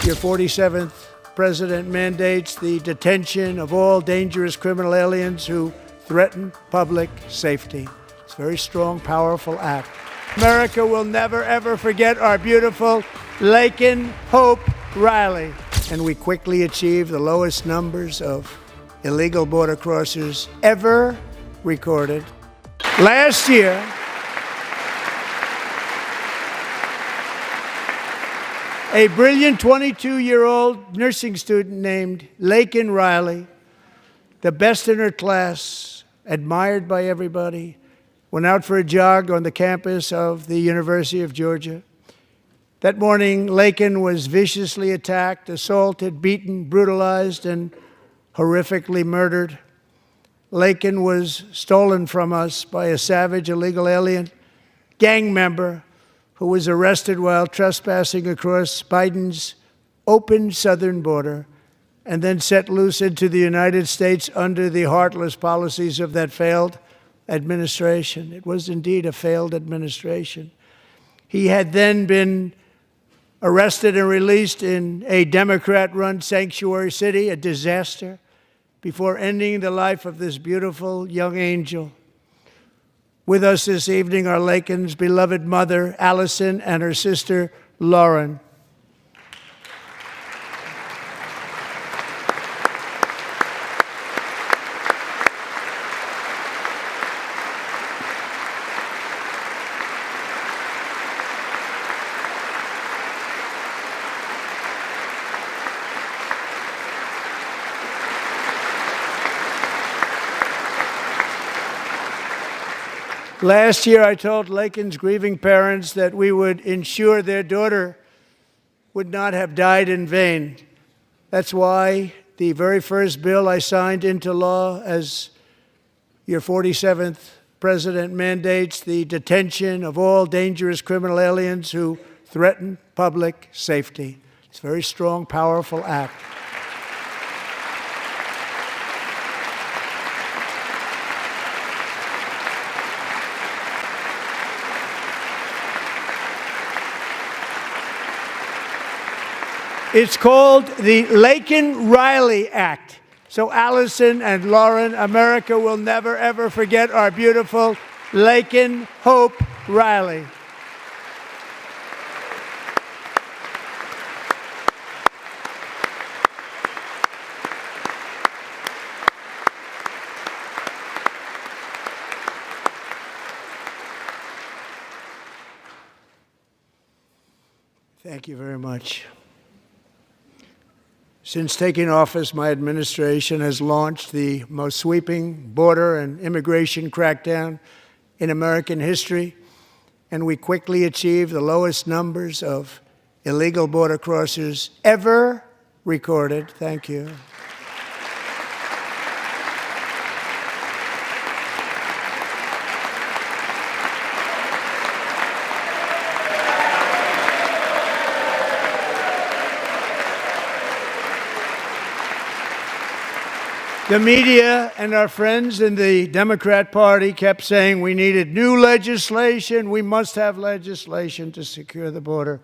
Your 47th president mandates the detention of all dangerous criminal aliens who threaten public safety. It's a very strong, powerful act. America will never, ever forget our beautiful Laken Hope Riley. And we quickly achieved the lowest numbers of illegal border crossers ever recorded. Last year, a brilliant 22-year-old nursing student named Laken Riley, the best in her class, admired by everybody, went out for a jog on the campus of the University of Georgia. That morning, Laken was viciously attacked, assaulted, beaten, brutalized, and horrifically murdered. Laken was stolen from us by a savage illegal alien gang member who was arrested while trespassing across Biden's open southern border and then set loose into the United States under the heartless policies of that failed administration. It was indeed a failed administration. He had then been arrested and released in a Democrat-run sanctuary city, a disaster, before ending the life of this beautiful young angel. With us this evening are Laken's beloved mother, Allison, and her sister, Lauren. Last year, I told Laken's grieving parents that we would ensure their daughter would not have died in vain. That's why the very first bill I signed into law as your 47th president mandates the detention of all dangerous criminal aliens who threaten public safety. It's a very strong, powerful act. It's called the Laken Riley Act. So Allison and Lauren, America will never, ever forget our beautiful Laken Hope Riley. Thank you very much. Since taking office, my administration has launched the most sweeping border and immigration crackdown in American history, and we quickly achieved the lowest numbers of illegal border crossers ever recorded. Thank you. The media and our friends in the Democrat Party kept saying we needed new legislation, we must have legislation to secure the border.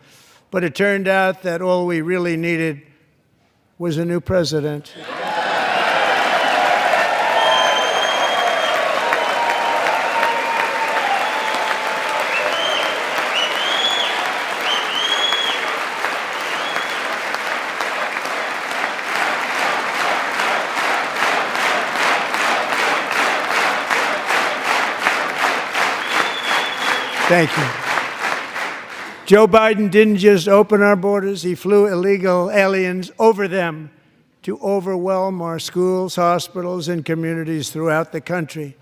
But it turned out that all we really needed was a new president. Thank you. Joe Biden didn't just open our borders, he flew illegal aliens over them to overwhelm our schools, hospitals, and communities throughout the country.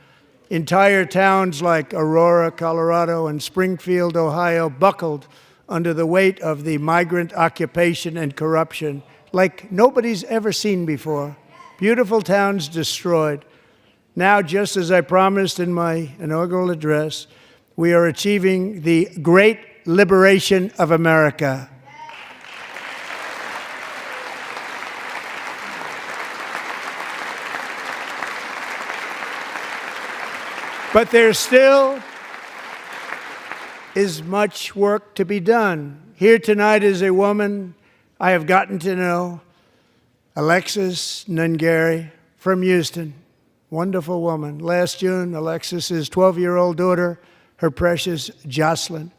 Entire towns like Aurora, Colorado, and Springfield, Ohio, buckled under the weight of the migrant occupation and corruption like nobody's ever seen before. Beautiful towns destroyed. Now, just as I promised in my inaugural address, we are achieving the great liberation of America. But there still is much work to be done. Here tonight is a woman I have gotten to know Alexis Nungary from Houston. Wonderful woman. Last June, Alexis's 12-year-old daughter, her precious Jocelyn,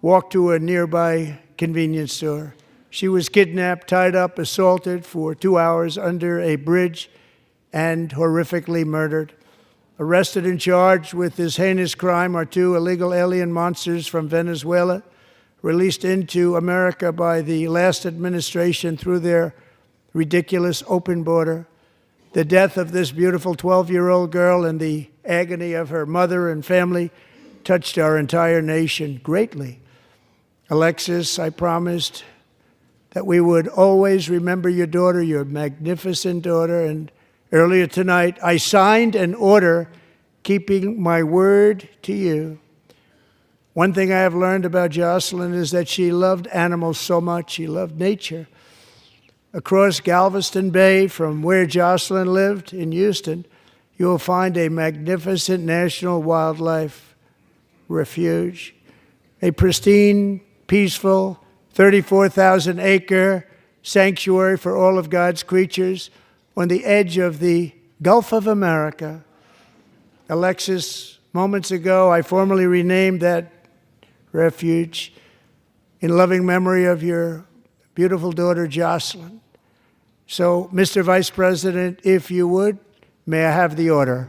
walked to a nearby convenience store. She was kidnapped, tied up, assaulted for 2 hours under a bridge, and horrifically murdered. Arrested and charged with this heinous crime are 2 illegal alien monsters from Venezuela, released into America by the last administration through their ridiculous open border. The death of this beautiful 12-year-old girl and the agony of her mother and family touched our entire nation greatly. Alexis, I promised that we would always remember your daughter, your magnificent daughter, and earlier tonight I signed an order keeping my word to you. One thing I have learned about Jocelyn is that she loved animals so much. She loved nature. Across Galveston Bay, from where Jocelyn lived in Houston, you will find a magnificent national wildlife refuge, a pristine, peaceful, 34,000-acre sanctuary for all of God's creatures on the edge of the Gulf of America. Alexis, moments ago, I formally renamed that refuge in loving memory of your beautiful daughter, Jocelyn. So, Mr. Vice President, if you would, may I have the order?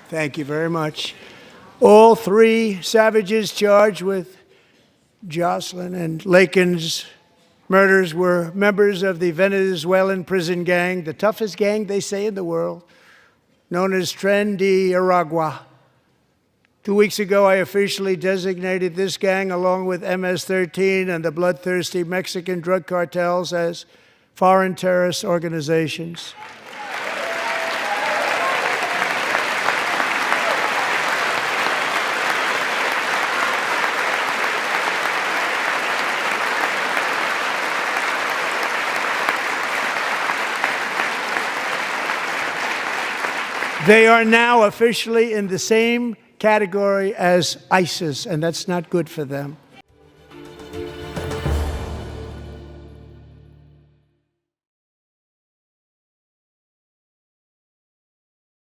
Thank you very much. All 3 savages charged with Jocelyn and Laken's murders were members of the Venezuelan prison gang, the toughest gang, they say, in the world, known as Tren de Aragua. 2 weeks ago, I officially designated this gang, along with MS-13 and the bloodthirsty Mexican drug cartels, as foreign terrorist organizations. They are now officially in the same category as ISIS, and that's not good for them.